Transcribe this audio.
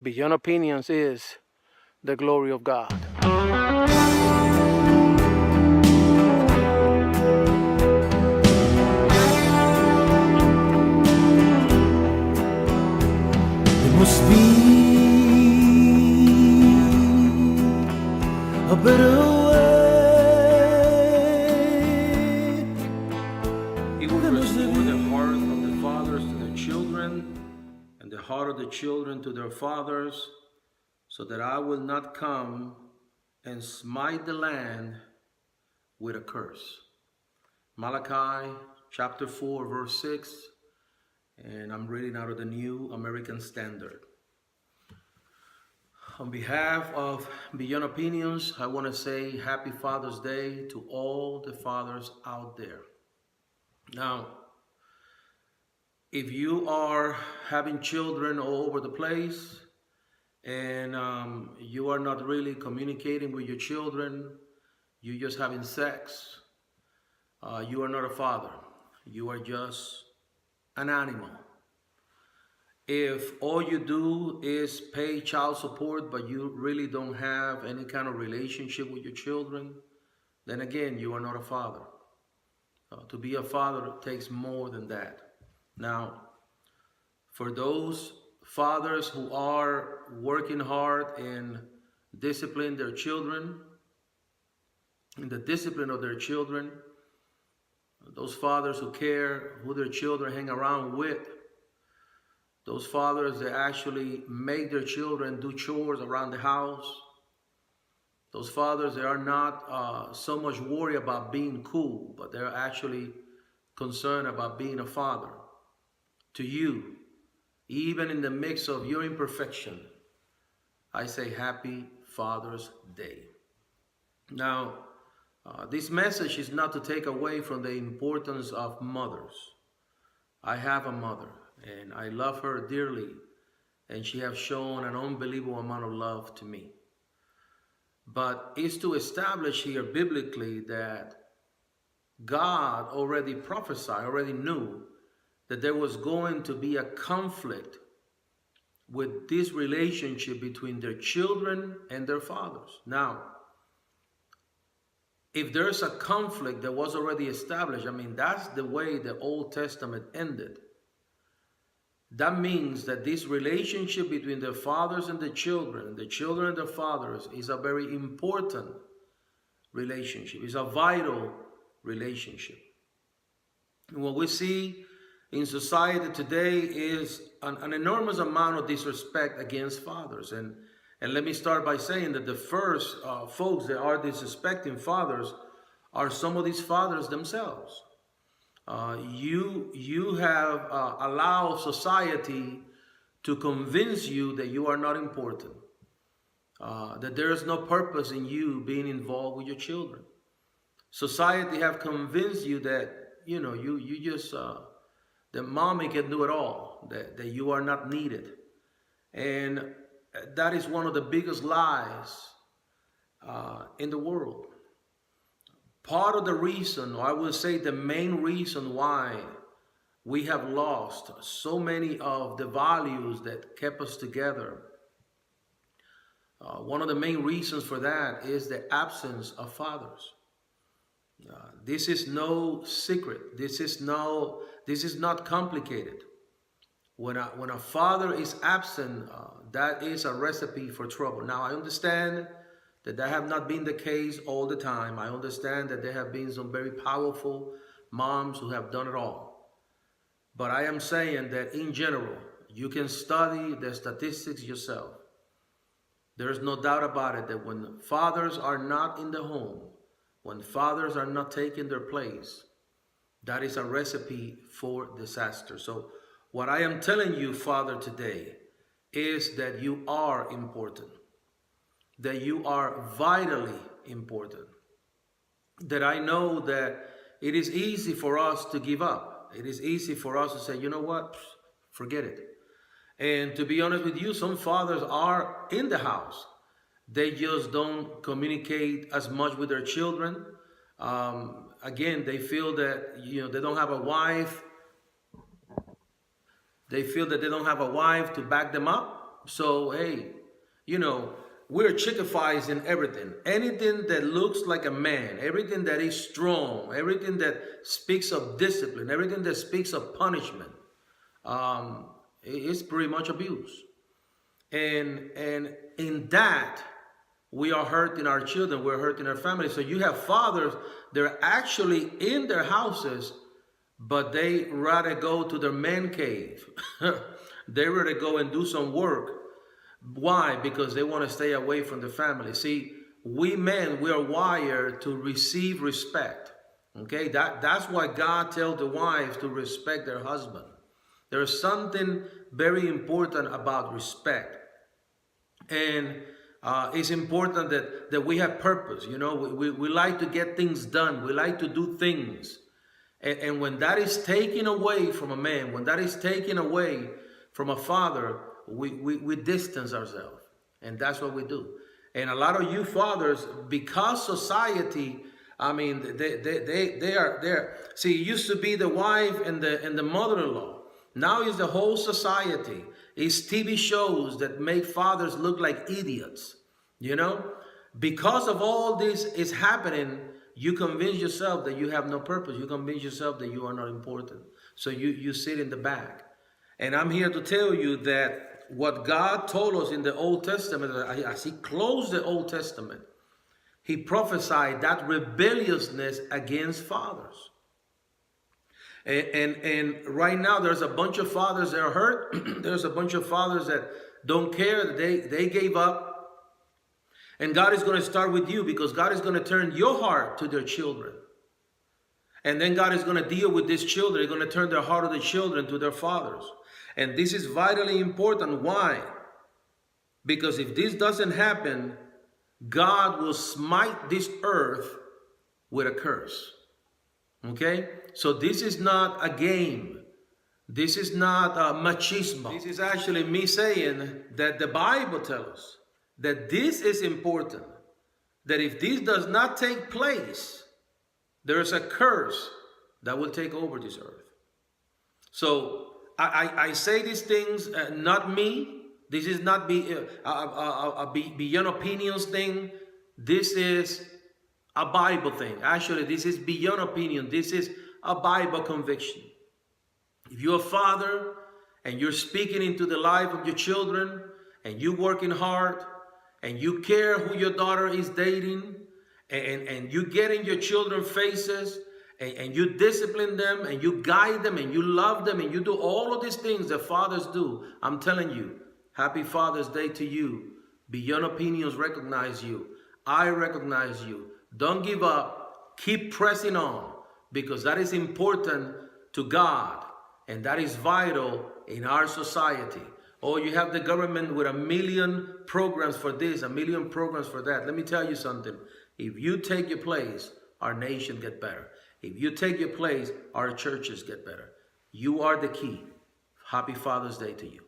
Beyond Opinions is the glory of God. There must be a better way. He will restore the heart of the fathers to their children, and the heart of the children to their fathers, so that I will not come and smite the land with a curse. Malachi chapter 4, verse 6, and I'm reading out of the New American Standard. On behalf of Beyond Opinions, I want to say Happy Father's Day to all the fathers out there. Now, if you are having children all over the place and you are not really communicating with your children, you're just having sex, you are not a father. You are just an animal. If all you do is pay child support, but you really don't have any kind of relationship with your children, then again, you are not a father. To be a father takes more than that. Now, for those fathers who are working hard and discipline their children, in the discipline of their children, those fathers who care who their children hang around with, those fathers that actually make their children do chores around the house, those fathers that are not so much worried about being cool, but they're actually concerned about being a father. To you, even in the mix of your imperfection, I say Happy Father's Day. Now, this message is not to take away from the importance of mothers. I have a mother, and I love her dearly, and she has shown an unbelievable amount of love to me. But it's to establish here biblically that God already prophesied, already knew that there was going to be a conflict with this relationship between their children and their fathers. Now, if there's a conflict that was already established, I mean, that's the way the Old Testament ended. That means that this relationship between the fathers and the children and their fathers, is a very important relationship. It's a vital relationship. And what we see in society today is an enormous amount of disrespect against fathers. And let me start by saying that the first folks that are disrespecting fathers are some of these fathers themselves. You have allowed society to convince you that you are not important, that there is no purpose in you being involved with your children. Society have convinced you that, you just, that mommy can do it all, that you are not needed. And that is one of the biggest lies in the world. Part of the reason, or I would say the main reason why we have lost so many of the values that kept us together, one of the main reasons for that is the absence of fathers. This is no secret. This is not complicated. When a father is absent, that is a recipe for trouble. Now, I understand that have not been the case all the time. I understand that there have been some very powerful moms who have done it all. But I am saying that in general, you can study the statistics yourself. There is no doubt about it that when fathers are not in the home, when fathers are not taking their place, that is a recipe for disaster. So what I am telling you, Father, today is that you are important, that you are vitally important, that I know that it is easy for us to give up. It is easy for us to say, you know what, forget it. And to be honest with you, some fathers are in the house. They just don't communicate as much with their children. Again, they feel that, they don't have a wife. They feel that they don't have a wife to back them up. So, hey, you know, we're chickifies in everything. Anything that looks like a man, everything that is strong, everything that speaks of discipline, everything that speaks of punishment, it's pretty much abuse. And in that, we are hurting our children, we're hurting our families. So you have fathers, they're actually in their houses, but they rather go to their man cave. They rather go and do some work. Why? Because they want to stay away from the family. See, we men, we are wired to receive respect. Okay, that's why God tells the wives to respect their husband. There is something very important about respect. And it's important that we have purpose. You know, we like to get things done. We like to do things. And when that is taken away from a man, when that is taken away from a father, we distance ourselves. And that's what we do. And a lot of you fathers, because society, I mean, they are. See, it used to be the wife and the mother-in-law. Now it's the whole society. It's TV shows that make fathers look like idiots. You know, because of all this is happening, you convince yourself that you have no purpose. You convince yourself that you are not important. So you sit in the back. And I'm here to tell you that what God told us in the Old Testament, as he closed the Old Testament, he prophesied that rebelliousness against fathers. And right now there's a bunch of fathers that are hurt. There's a bunch of fathers that don't care, that they gave up. And God is going to start with you, because God is going to turn your heart to their children. And then God is going to deal with these children. He's going to turn their heart of the children to their fathers. And this is vitally important. Why? Because if this doesn't happen, God will smite this earth with a curse. Okay? So this is not a game. This is not machismo. This is actually me saying that the Bible tells us that this is important. That if this does not take place, there is a curse that will take over this earth. So I say these things, not me. This is not a beyond opinions thing. This is a Bible thing. Actually, this is beyond opinion. This is a Bible conviction. If you're a father and you're speaking into the life of your children, and you're working hard, and you care who your daughter is dating, and you get in your children's faces, and you discipline them, and you guide them, and you love them, and you do all of these things that fathers do, I'm telling you, happy Father's Day to you. Beyond Opinions recognize you. I recognize you. Don't give up. Keep pressing on, because that is important to God, and that is vital in our society. Oh, you have the government with 1 million programs for this, 1 million programs for that. Let me tell you something. If you take your place, our nation get better. If you take your place, our churches get better. You are the key. Happy Father's Day to you.